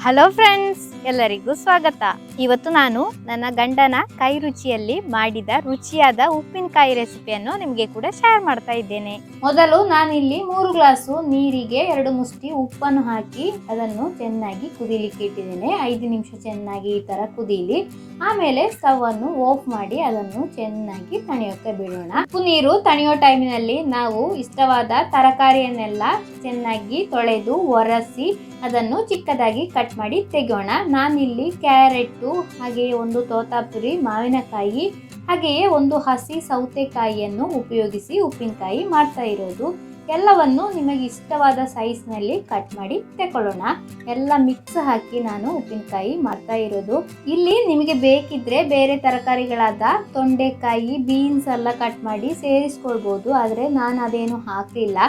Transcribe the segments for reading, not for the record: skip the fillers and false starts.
Hello friends, ಎಲ್ಲರಿಗೂ ಸ್ವಾಗತ. ಇವತ್ತು ನಾನು ನನ್ನ ಗಂಡನ ಕೈ ರುಚಿಯಲ್ಲಿ ಮಾಡಿದ ರುಚಿಯಾದ ಉಪ್ಪಿನಕಾಯಿ ರೆಸಿಪಿಯನ್ನು ನಿಮಗೆ ಕೂಡ ಶೇರ್ ಮಾಡ್ತಾ ಇದ್ದೇನೆ. ಮೊದಲು ನಾನಿಲ್ಲಿ 3 ಗ್ಲಾಸು ನೀರಿಗೆ 2 ಮುಷ್ಟಿ ಉಪ್ಪನ್ನು ಹಾಕಿ ಅದನ್ನು ಚೆನ್ನಾಗಿ ಕುದಿಲಿಕ್ಕೆ ಇಟ್ಟಿದ್ದೇನೆ. 5 ನಿಮಿಷ ಚೆನ್ನಾಗಿ ಈ ತರ ಕುದೀಲಿ. ಆಮೇಲೆ ಸ್ಟವ್ ಅನ್ನು ಆಫ್ ಮಾಡಿ ಅದನ್ನು ಚೆನ್ನಾಗಿ ತಣಿಯೋಕೆ ಬಿಡೋಣ. ಉಪ್ಪು ನೀರು ತಣಿಯೋ ಟೈಮಿನಲ್ಲಿ ನಾವು ಇಷ್ಟವಾದ ತರಕಾರಿಯನ್ನೆಲ್ಲ ಚೆನ್ನಾಗಿ ತೊಳೆದು ಒರೆಸಿ ಅದನ್ನು ಚಿಕ್ಕದಾಗಿ ಕಟ್ ಮಾಡಿ ತೆಗೆಯೋಣ. ನಾನಿಲ್ಲಿ ಕ್ಯಾರೆಟ್, ಹಾಗೆಯೇ ಒಂದು ತೋತಾಪುರಿ, ಮಾವಿನಕಾಯಿ, ಹಾಗೆಯೇ ಒಂದು ಹಸಿ ಸೌತೆಕಾಯಿಯನ್ನು ಉಪಯೋಗಿಸಿ ಉಪ್ಪಿನಕಾಯಿ ಮಾಡ್ತಾ ಇರೋದು. ಎಲ್ಲವನ್ನು ನಿಮಗೆ ಇಷ್ಟವಾದ ಸೈಜ್ನಲ್ಲಿ ಕಟ್ ಮಾಡಿ ತಗೊಳ್ಳೋಣ. ಎಲ್ಲ ಮಿಕ್ಸ್ ಹಾಕಿ ನಾನು ಉಪ್ಪಿನಕಾಯಿ ಮಾಡ್ತಾ ಇರೋದು. ಇಲ್ಲಿ ನಿಮಗೆ ಬೇಕಿದ್ರೆ ಬೇರೆ ತರಕಾರಿಗಳಾದ ತೊಂಡೆಕಾಯಿ, ಬೀನ್ಸ್ ಎಲ್ಲ ಕಟ್ ಮಾಡಿ ಸೇರಿಸ್ಕೊಳ್ಬೋದು. ಆದರೆ ನಾನು ಅದೇನು ಹಾಕಲಿಲ್ಲ.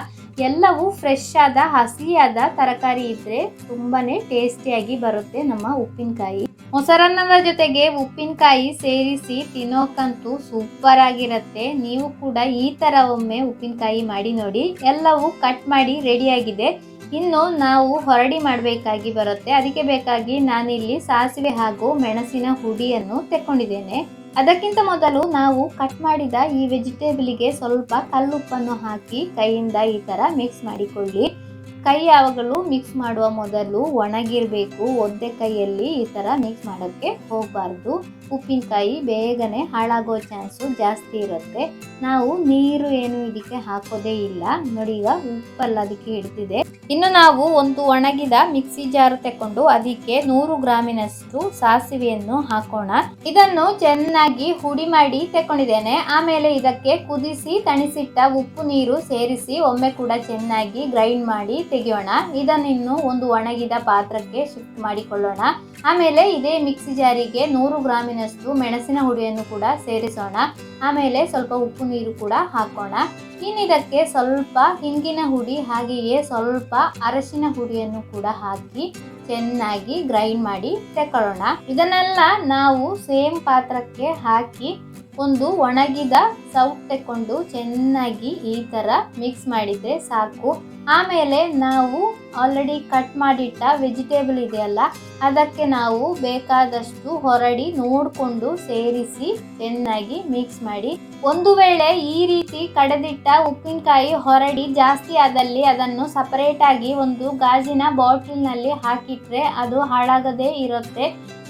ಎಲ್ಲವೂ ಫ್ರೆಶ್ ಆದ ಹಸಿಯಾದ ತರಕಾರಿ ಇದ್ರೆ ತುಂಬಾನೇ ಟೇಸ್ಟಿಯಾಗಿ ಬರುತ್ತೆ ನಮ್ಮ ಉಪ್ಪಿನಕಾಯಿ. ಮೊಸರನ್ನದ ಜೊತೆಗೆ ಉಪ್ಪಿನಕಾಯಿ ಸೇರಿಸಿ ತಿನ್ನೋಕಂತೂ ಸೂಪರ್ ಆಗಿರುತ್ತೆ. ನೀವು ಕೂಡ ಈ ತರ ಒಮ್ಮೆ ಉಪ್ಪಿನಕಾಯಿ ಮಾಡಿ ನೋಡಿ. ಎಲ್ಲವೂ ಕಟ್ ಮಾಡಿ ರೆಡಿಯಾಗಿದೆ. ಇನ್ನು ನಾವು ಹೊರಡಿ ಮಾಡಬೇಕಾಗಿ ಬರುತ್ತೆ. ಅದಕ್ಕೆ ಬೇಕಾಗಿ ನಾನಿಲ್ಲಿ ಸಾಸಿವೆ ಹಾಗೂ ಮೆಣಸಿನ ಹುಡಿಯನ್ನು ತೆಕ್ಕೊಂಡಿದ್ದೇನೆ. ಅದಕ್ಕಿಂತ ಮೊದಲು ನಾವು ಕಟ್ ಮಾಡಿದ ಈ ವೆಜಿಟೇಬಲ್ಗೆ ಸ್ವಲ್ಪ ಕಲ್ಲುಪ್ಪನ್ನು ಹಾಕಿ ಕೈಯಿಂದ ಈ ತರ ಮಿಕ್ಸ್ ಮಾಡಿಕೊಳ್ಳಿ. ಕೈ ಯಾವಾಗಲೂ ಮಿಕ್ಸ್ ಮಾಡುವ ಮೊದಲು ಒಣಗಿರಬೇಕು. ಒದ್ದೆ ಕೈಯಲ್ಲಿ ಈ ತರ ಮಿಕ್ಸ್ ಮಾಡೋಕ್ಕೆ ಹೋಗಬಾರ್ದು. ಉಪ್ಪಿನಕಾಯಿ ಬೇಗನೆ ಹಾಳಾಗೋ ಚಾನ್ಸು ಜಾಸ್ತಿ ಇರುತ್ತೆ. ನಾವು ನೀರು ಏನು ಇದಕ್ಕೆ ಹಾಕೋದೇ ಇಲ್ಲ. ನೋಡಿ, ಈಗ ಉಪ್ಪೆಲ್ಲ ಅದಕ್ಕೆ ಹಿಡ್ತಿದೆ. ಇನ್ನು ನಾವು ಒಂದು ಒಣಗಿದ ಮಿಕ್ಸಿ ಜಾರ್ ತಕೊಂಡು ಅದಕ್ಕೆ 100 ಗ್ರಾಮಿನಷ್ಟು ಸಾಸಿವೆಯನ್ನು ಹಾಕೋಣ. ಇದನ್ನು ಚೆನ್ನಾಗಿ ಹುಡಿ ಮಾಡಿ ತಕೊಂಡಿದ್ದೇನೆ. ಆಮೇಲೆ ಇದಕ್ಕೆ ಕುದಿಸಿ ತಣಿಸಿಟ್ಟ ಉಪ್ಪು ನೀರು ಸೇರಿಸಿ ಒಮ್ಮೆ ಕೂಡ ಚೆನ್ನಾಗಿ ಗ್ರೈಂಡ್ ಮಾಡಿ ತೆಗೆಯೋಣ. ಇದನ್ನು ಒಂದು ಒಣಗಿದ ಪಾತ್ರಕ್ಕೆ ಶಿಫ್ಟ್ ಮಾಡಿಕೊಳ್ಳೋಣ. ಆಮೇಲೆ ಇದೇ ಮಿಕ್ಸಿ ಜಾರಿಗೆ 100 ಗ್ರಾಮಿನಷ್ಟು ಮೆಣಸಿನ ಹುಡಿಯನ್ನು ಕೂಡ ಸೇರಿಸೋಣ. ಆಮೇಲೆ ಸ್ವಲ್ಪ ಉಪ್ಪು ನೀರು ಕೂಡ ಹಾಕೋಣ. ಇನ್ನಿದಕ್ಕೆ ಸ್ವಲ್ಪ ಹಿಂಗಿನ ಹುಡಿ ಹಾಗೆಯೇ ಸ್ವಲ್ಪ ಅರಶಿನ ಹುಡಿಯನ್ನು ಕೂಡ ಹಾಕಿ ಚೆನ್ನಾಗಿ ಗ್ರೈಂಡ್ ಮಾಡಿ ತಕೊಳ್ಳೋಣ. ಇದನ್ನೆಲ್ಲ ನಾವು ಸೇಮ್ ಪಾತ್ರಕ್ಕೆ ಹಾಕಿ ಒಂದು ಒಣಗಿದ ಸೌಟ್ ತಕೊಂಡು ಚೆನ್ನಾಗಿ ಈ ತರ ಮಿಕ್ಸ್ ಮಾಡಿದ್ರೆ ಸಾಕು. ಆಮೇಲೆ ನಾವು ಆಲ್ರೆಡಿ ಕಟ್ ಮಾಡಿಟ್ಟ ವೆಜಿಟೇಬಲ್ ಇದೆಯಲ್ಲ, ಅದಕ್ಕೆ ನಾವು ಬೇಕಾದಷ್ಟು ಹೊರಡಿ ನೋಡಿಕೊಂಡು ಸೇರಿಸಿ ಚೆನ್ನಾಗಿ ಮಿಕ್ಸ್ ಮಾಡಿ. ಒಂದು ವೇಳೆ ಈ ರೀತಿ ಕಡೆದಿಟ್ಟ ಉಪ್ಪಿನಕಾಯಿ ಹೊರಡಿ ಜಾಸ್ತಿ ಆದಲ್ಲಿ ಅದನ್ನು ಸಪರೇಟ್ ಆಗಿ ಒಂದು ಗಾಜಿನ ಬಾಟಲ್ನಲ್ಲಿ ಹಾಕಿಟ್ರೆ ಅದು ಹಾಳಾಗದೇ ಇರುತ್ತೆ.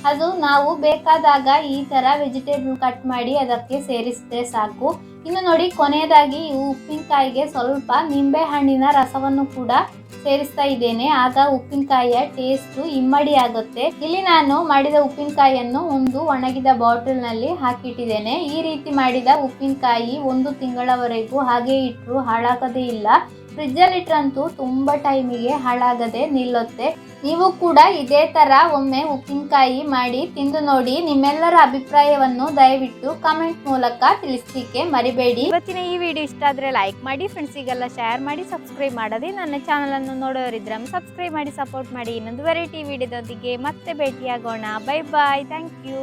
ಅದು ನಾವು ಬೇಕಾದಾಗ ಈ ತರ ವೆಜಿಟೇಬಲ್ ಕಟ್ ಮಾಡಿ ಅದಕ್ಕೆ ಸೇರಿಸಿದ್ರೆ ಸಾಕು. ಇನ್ನು ನೋಡಿ, ಕೊನೆಯದಾಗಿ ಈ ಉಪ್ಪಿನಕಾಯಿಗೆ ಸ್ವಲ್ಪ ನಿಂಬೆ ಹಣ್ಣಿನ ರಸವನ್ನು ಕೂಡ ಸೇರಿಸ್ತಾ ಇದ್ದೇನೆ. ಆಗ ಉಪ್ಪಿನಕಾಯಿಯ ಟೇಸ್ಟ್ ಇಮ್ಮಡಿ ಆಗುತ್ತೆ. ಇಲ್ಲಿ ನಾನು ಮಾಡಿದ ಉಪ್ಪಿನಕಾಯಿಯನ್ನು ಒಂದು ಒಣಗಿದ ಬಾಟಲ್ ನಲ್ಲಿ ಹಾಕಿಟ್ಟಿದ್ದೇನೆ. ಈ ರೀತಿ ಮಾಡಿದ ಉಪ್ಪಿನಕಾಯಿ 1 ತಿಂಗಳವರೆಗೂ ಹಾಗೆ ಇಟ್ಟರು ಹಾಳಾಗದೇ ಇಲ್ಲ. ಫ್ರಿಜ್ಜಲ್ಲಿ ಇಟ್ಟರಂತೂ ತುಂಬ ಟೈಮಿಗೆ ಹಾಳಾಗದೆ ನಿಲ್ಲುತ್ತೆ. ನೀವು ಕೂಡ ಇದೇ ತರ ಒಮ್ಮೆ ಉಪ್ಪಿನಕಾಯಿ ಮಾಡಿ ತಿಂದು ನೋಡಿ. ನಿಮ್ಮೆಲ್ಲರ ಅಭಿಪ್ರಾಯವನ್ನು ದಯವಿಟ್ಟು ಕಮೆಂಟ್ ಮೂಲಕ ತಿಳಿಸಲಿಕ್ಕೆ ಮರಿಬೇಡಿ. ಇವತ್ತಿನ ಈ ವಿಡಿಯೋ ಇಷ್ಟ ಆದ್ರೆ ಲೈಕ್ ಮಾಡಿ, ಫ್ರೆಂಡ್ಸಿಗೆಲ್ಲ ಶೇರ್ ಮಾಡಿ, ಸಬ್ಸ್ಕ್ರೈಬ್ ಮಾಡದೆ ನನ್ನ ಚಾನಲ್ ಅನ್ನು ನೋಡೋರಿದ್ರೆ ಸಬ್ಸ್ಕ್ರೈಬ್ ಮಾಡಿ, ಸಪೋರ್ಟ್ ಮಾಡಿ. ಇನ್ನೊಂದು ವೆರೈಟಿ ವಿಡಿಯೋದೊಂದಿಗೆ ಮತ್ತೆ ಭೇಟಿಯಾಗೋಣ. Bye bye. Thank you.